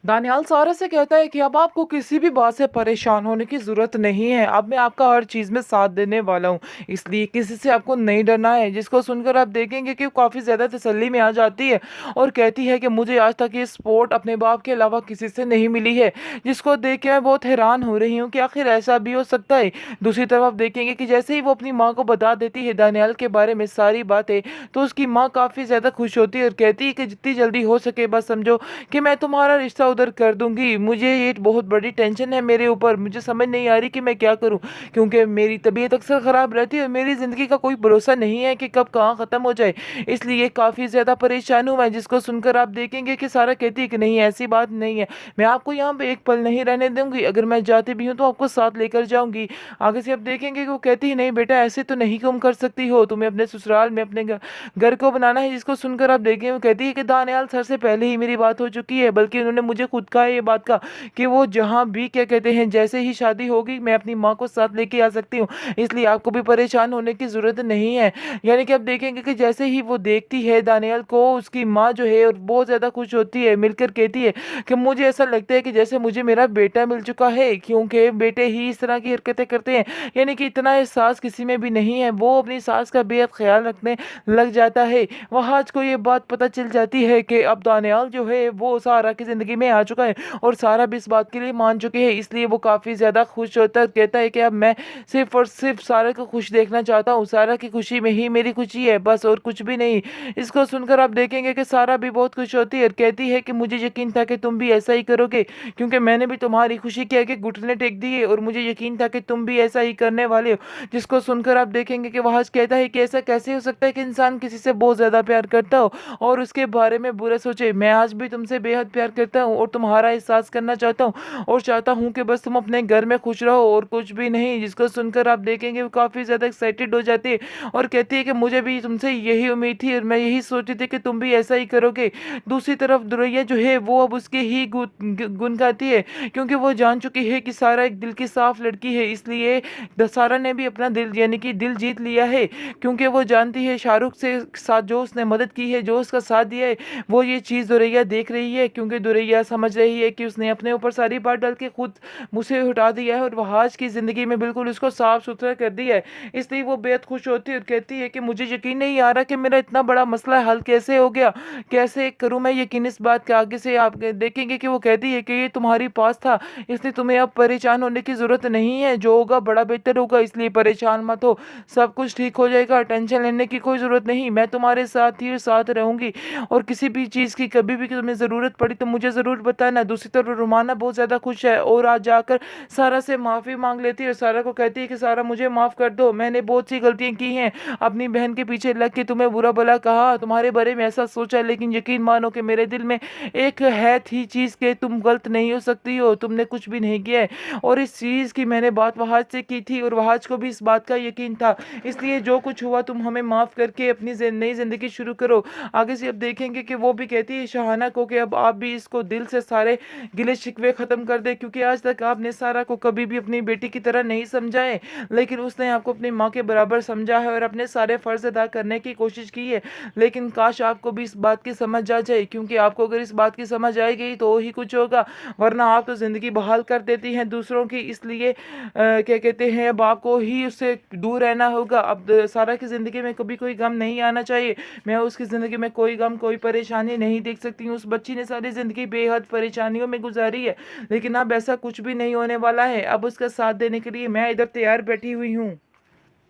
दानियाल सारा से कहता है कि अब आपको किसी भी बात से परेशान होने की ज़रूरत नहीं है। अब मैं आपका हर चीज़ में साथ देने वाला हूँ। इसलिए किसी से आपको नहीं डरना है। जिसको सुनकर आप देखेंगे कि वो काफ़ी ज़्यादा तसल्ली में आ जाती है और कहती है कि मुझे आज तक ये सपोर्ट अपने बाप के अलावा किसी से नहीं मिली है। जिसको देख के मैं बहुत हैरान हो रही हूँ कि आखिर ऐसा भी हो सकता है। दूसरी तरफ आप देखेंगे कि जैसे ही वो अपनी माँ को बता देती है दानियाल के बारे में सारी बातें, तो उसकी माँ काफ़ी ज़्यादा खुश होती है और कहती है कि जितनी जल्दी हो सके बस समझो कि मैं तुम्हारा रिश्ता उधर कर दूँगी। मुझे ये बहुत बड़ी टेंशन है मेरे ऊपर, मुझे समझ नहीं आ रही कि मैं क्या करूँ? क्योंकि मेरी तबीयत अक्सर ख़राब रहती है और मेरी ज़िंदगी का कोई भरोसा नहीं है कि कब कहाँ ख़त्म हो जाए। इसलिए काफ़ी ज़्यादा परेशान हूँ मैं, जिसको सुनकर आप देखेंगे कि सारा कहती है कि नहीं ऐसी बात नहीं है। मैं आपको यहाँ पे एक पल नहीं रहने दूँगी, अगर मैं जाती भी हूँ तो आपको साथ लेकर जाऊँगी। आगे से आप देखेंगे कि वो कहती है नहीं बेटा ऐसे तो नहीं तुम कर सकती हो, तुम्हें अपने ससुराल में अपने घर को बनाना है। जिसको सुनकर आप देखेंगे वो कहती है कि दानियाल सर से पहले ही मेरी बात हो चुकी है, बल्कि उन्होंने मुझे खुद कहा है ये बात का कि वो जहाँ भी क्या कहते हैं जैसे ही शादी होगी मैं अपनी माँ को साथ लेके आ सकती हूँ, इसलिए आपको भी परेशान होने की ज़रूरत नहीं है। यानी कि आप देखेंगे कि जैसे ही वो देखती है दानियाल को, उसकी माँ जो है और बहुत ज़्यादा खुश होती है, मिलकर कहती है कि मुझे ऐसा लगता है कि जैसे मुझे मेरा बेटा मिल चुका है, क्योंकि बेटे ही इस तरह की हरकतें करते हैं। यानी कि इतना एहसास किसी में भी नहीं है। वो अपनी सास का बेहद ख्याल रखने लग जाता है। वहाज को ये बात पता चल जाती है कि अब दानियाल जो है वो सारा की ज़िंदगी में आ चुका है और सारा भी इस बात के लिए मान चुके हैं। इसलिए वो काफ़ी ज़्यादा खुश होता है, कहता है कि अब मैं सिर्फ़ और सिर्फ़ सारा को खुश देखना चाहता हूँ। सारा की खुशी में ही मेरी खुशी है, बस और कुछ भी नहीं। इसको सुनकर आप देखेंगे कि सारा भी बहुत खुश होती है और कहती है कि मुझे यकीन था कि तुम भी ऐसा ही करोगे, क्योंकि मैंने भी तुम्हारी खुशी के आगे घुटने टेक दिए और मुझे यकीन था कि तुम भी ऐसा ही करने वाले हो। जिसको सुनकर आप देखेंगे कि वहाज कहता है कि ऐसा कैसे हो सकता है कि इंसान किसी से बहुत ज़्यादा प्यार करता हो और उसके बारे में बुरा सोचे। मैं आज भी तुमसे बेहद प्यार करता हूँ और तुम्हारा एहसास करना चाहता हूँ और चाहता हूँ कि बस तुम अपने घर में खुश रहो और कुछ भी नहीं। जिसको सुनकर आप देखेंगे वो काफ़ी ज़्यादा एक्साइटेड हो जाती है और कहती है कि मुझे भी तुमसे यही उम्मीद थी और मैं यही सोची थी कि तुम भी ऐसा ही करोगे। दूसरी तरफ दुरैया जो है वो अब उसके ही गुन गाती है, क्योंकि वो जान चुकी है कि सारा एक दिल की साफ लड़की है। इसलिए सारा ने भी अपना दिल यानी कि दिल जीत लिया है, क्योंकि वो जानती है शाहरुख से साथ जो उसने मदद की है, जो उसका साथ दिया है, वो ये चीज़ दुरैया देख रही है। क्योंकि दुरैया समझ रही है कि उसने अपने ऊपर सारी बात डाल के खुद मुझसे हटा दिया है और वहाज की ज़िंदगी में बिल्कुल उसको साफ सुथरा कर दिया है। इसलिए वो बेहद खुश होती है और कहती है कि मुझे यकीन नहीं आ रहा कि मेरा इतना बड़ा मसला हल कैसे हो गया, कैसे करूँ मैं यकीन इस बात का। आगे से आप देखेंगे कि वो कहती है कि ये तुम्हारी पास था, इसलिए तुम्हें अब परेशान होने की ज़रूरत नहीं है, जो होगा बड़ा बेहतर होगा, इसलिए परेशान मत हो, सब कुछ ठीक हो जाएगा, टेंशन लेने की कोई ज़रूरत नहीं, मैं तुम्हारे साथ ही साथ रहूँगी और किसी भी चीज़ की कभी भी तुम्हें ज़रूरत पड़ी तो मुझे ज़रूर बताना। दूसरी तरफ रुमाना बहुत ज़्यादा खुश है और आज जाकर सारा से माफ़ी मांग लेती है और सारा को कहती है कि सारा मुझे माफ़ कर दो, मैंने बहुत सी गलतियाँ की हैं, अपनी बहन के पीछे लग के तुम्हें बुरा भला कहा, तुम्हारे बारे में ऐसा सोचा, लेकिन यकीन मानो कि मेरे दिल में एक है थी चीज़ के तुम गलत नहीं हो सकती हो, तुमने कुछ भी नहीं किया है और इस चीज़ की मैंने बात वहाज से की थी और वहाज को भी इस बात का यकीन था। इसलिए जो कुछ हुआ तुम हमें माफ़ करके अपनी नई ज़िंदगी शुरू करो। आगे से अब देखेंगे कि वो भी कहती है शहाना को कि अब आप भी इसको दिल से सारे गिले शिकवे ख़त्म कर दे, क्योंकि आज तक आपने सारा को कभी भी अपनी बेटी की तरह नहीं समझा है, लेकिन उसने आपको अपनी माँ के बराबर समझा है और अपने सारे फ़र्ज़ अदा करने की कोशिश की है। लेकिन काश आपको भी इस बात की समझ आ जाए, क्योंकि आपको अगर इस बात की समझ आएगी तो ही कुछ होगा, वरना आप तो ज़िंदगी बहाल कर देती हैं दूसरों की। इसलिए क्या कहते हैं अब आपको ही उससे दूर रहना होगा। अब सारा की ज़िंदगी में कभी कोई गम नहीं आना चाहिए। मैं उसकी ज़िंदगी में कोई गम कोई परेशानी नहीं देख सकती हूँ। उस बच्ची ने सारी ज़िंदगी बेहद परेशानियों में गुजारी है, लेकिन अब ऐसा कुछ भी नहीं होने वाला है। अब उसका साथ देने के लिए मैं इधर तैयार बैठी हुई हूँ।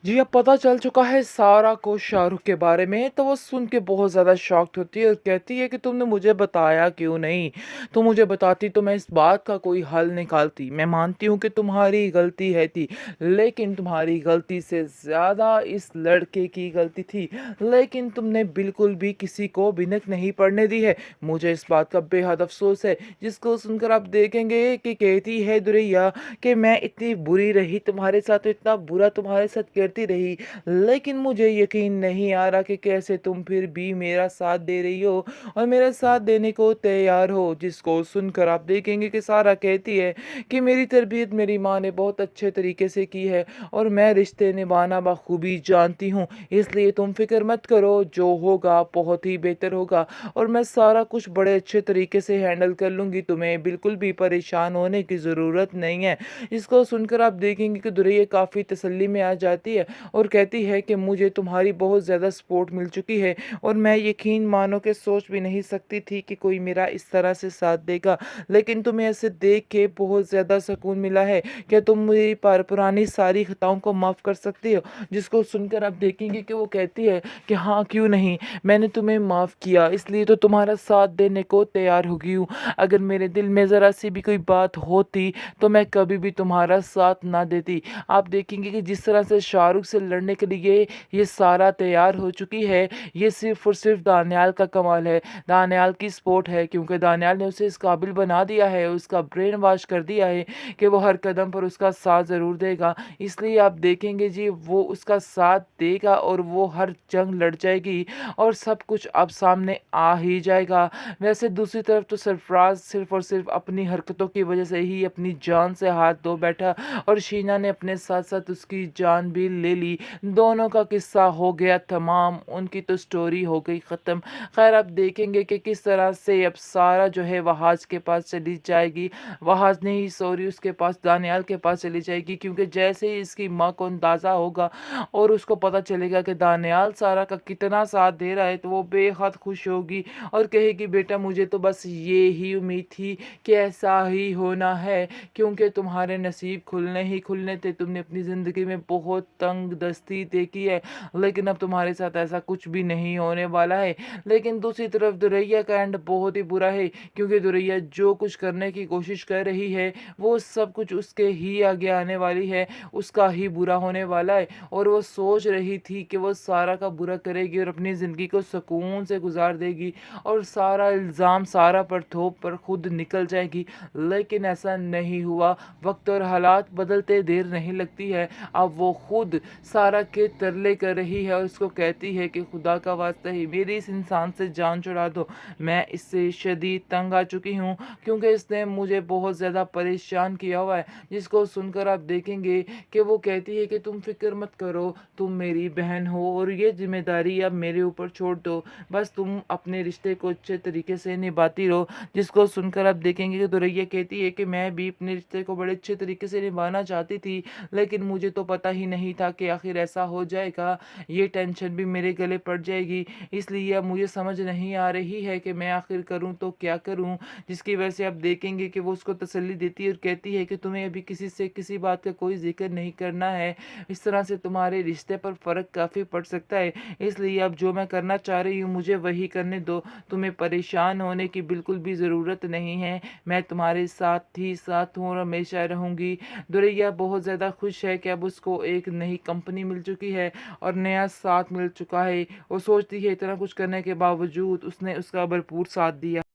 जी, अब पता चल चुका है सारा को शाहरुख के बारे में, तो वो सुन के बहुत ज़्यादा शॉक्ड होती है और कहती है कि तुमने मुझे बताया क्यों नहीं? तुम मुझे बताती तो मैं इस बात का कोई हल निकालती। मैं मानती हूँ कि तुम्हारी गलती है थी, लेकिन तुम्हारी गलती से ज़्यादा इस लड़के की गलती थी। लेकिन तुमने बिल्कुल भी किसी को बिनक नहीं पड़ने दी है। मुझे इस बात का बेहद अफ़सोस है। जिसको सुनकर आप देखेंगे कि कहती है दुरैया कि मैं इतनी बुरी रही तुम्हारे साथ, तो इतना बुरा तुम्हारे साथ कर करती रही, लेकिन मुझे यकीन नहीं आ रहा कि कैसे तुम फिर भी मेरा साथ दे रही हो और मेरा साथ देने को तैयार हो। जिसको सुनकर आप देखेंगे कि सारा कहती है कि मेरी तरबियत मेरी माँ ने बहुत अच्छे तरीके से की है और मैं रिश्ते निभाना बखूबी जानती हूँ, इसलिए तुम फिक्र मत करो, जो होगा बहुत ही बेहतर होगा और मैं सारा कुछ बड़े अच्छे तरीके से हैंडल कर लूँगी, तुम्हें बिल्कुल भी परेशान होने की ज़रूरत नहीं है। इसको सुनकर आप देखेंगे कि दुरैया काफ़ी तसल्ली में आ जाती है और कहती है कि मुझे तुम्हारी बहुत ज़्यादा सपोर्ट मिल चुकी है और मैं यकीन मानो कि सोच भी नहीं सकती थी कि कोई मेरा इस तरह से साथ देगा, लेकिन तुम्हें ऐसे देख के बहुत ज़्यादा सुकून मिला है। क्या तुम मेरी पुरानी सारी खताओं को माफ़ कर सकती हो? जिसको सुनकर आप देखेंगे कि वो कहती है कि हाँ, क्यों नहीं, मैंने तुम्हें माफ़ किया, इसलिए तो तुम्हारा साथ देने को तैयार हो गई हूँ। अगर मेरे दिल में ज़रा सी भी कोई बात होती तो मैं कभी भी तुम्हारा साथ ना देती। आप देखेंगे कि जिस तरह से शाहरुख से लड़ने के लिए ये सारा तैयार हो चुकी है, ये सिर्फ़ और सिर्फ़ दानियाल का कमाल है, दानियाल की सपोर्ट है, क्योंकि दानियाल ने उसे इस काबिल बना दिया है, उसका ब्रेन वॉश कर दिया है कि वो हर कदम पर उसका साथ ज़रूर देगा। इसलिए आप देखेंगे जी, वो उसका साथ देगा और वो हर जंग लड़ जाएगी और सब कुछ अब सामने आ ही जाएगा। वैसे दूसरी तरफ तो सरफराज सिर्फ़ और सिर्फ़ अपनी हरकतों की वजह से ही अपनी जान से हाथ धो बैठा और शीना ने अपने साथ-साथ उसकी जान भी ले ली। दोनों का किस्सा हो गया तमाम, उनकी तो स्टोरी हो गई ख़त्म। ख़ैर, आप देखेंगे कि किस तरह से अब सारा जो है वहाज़ के पास चली जाएगी। वहाज़ नहीं, सॉरी, उसके पास, दानियाल के पास चली जाएगी, क्योंकि जैसे ही इसकी माँ को अंदाज़ा होगा और उसको पता चलेगा कि दानियाल सारा का कितना साथ दे रहा है, तो वो बेहद खुश होगी और कहेगी, बेटा मुझे तो बस ये ही उम्मीद थी कि ऐसा ही होना है, क्योंकि तुम्हारे नसीब खुलने ही खुलने थे। तुमने अपनी ज़िंदगी में बहुत तंग दस्ती देखी है, लेकिन अब तुम्हारे साथ ऐसा कुछ भी नहीं होने वाला है। लेकिन दूसरी तरफ दुरैया का एंड बहुत ही बुरा है, क्योंकि दुरैया जो कुछ करने की कोशिश कर रही है वो सब कुछ उसके ही आगे आने वाली है, उसका ही बुरा होने वाला है और वो सोच रही थी कि वो सारा का बुरा करेगी और अपनी ज़िंदगी को सुकून से गुजार देगी और सारा इल्ज़ाम सारा पर थोप पर खुद निकल जाएगी, लेकिन ऐसा नहीं हुआ। वक्त और हालात बदलते देर नहीं लगती है। अब वो खुद सारा के तरले कर रही है और उसको कहती है कि खुदा का वास्ता ही मेरी इस इंसान से जान छुड़ा दो, मैं इससे शदीद तंग आ चुकी हूँ, क्योंकि इसने मुझे बहुत ज़्यादा परेशान किया हुआ है। जिसको सुनकर आप देखेंगे कि वो कहती है कि तुम फिक्र मत करो, तुम मेरी बहन हो और ये जिम्मेदारी अब मेरे ऊपर छोड़ दो, बस तुम अपने रिश्ते को अच्छे तरीके से निभाती रहो। जिसको सुनकर आप देखेंगे कि दुरैया कहती है कि मैं भी अपने रिश्ते को बड़े अच्छे तरीके से निभाना चाहती थी, लेकिन मुझे तो पता ही नहीं था कि आखिर ऐसा हो जाएगा, ये टेंशन भी मेरे गले पड़ जाएगी, इसलिए अब मुझे समझ नहीं आ रही है कि मैं आखिर करूं तो क्या करूं। जिसकी वजह से आप देखेंगे कि वो उसको तसल्ली देती है और कहती है कि तुम्हें अभी किसी से किसी बात का कोई जिक्र नहीं करना है, इस तरह से तुम्हारे रिश्ते पर फ़र्क काफ़ी पड़ सकता है, इसलिए अब जो मैं करना चाह रही हूँ मुझे वही करने दो, तुम्हें परेशान होने की बिल्कुल भी ज़रूरत नहीं है, मैं तुम्हारे साथ ही साथ हूँ और हमेशा रहूँगी। दुरैया बहुत ज़्यादा खुश है कि अब उसको एक नई कंपनी मिल चुकी है और नया साथ मिल चुका है। वो सोचती है इतना कुछ करने के बावजूद उसने उसका भरपूर साथ दिया।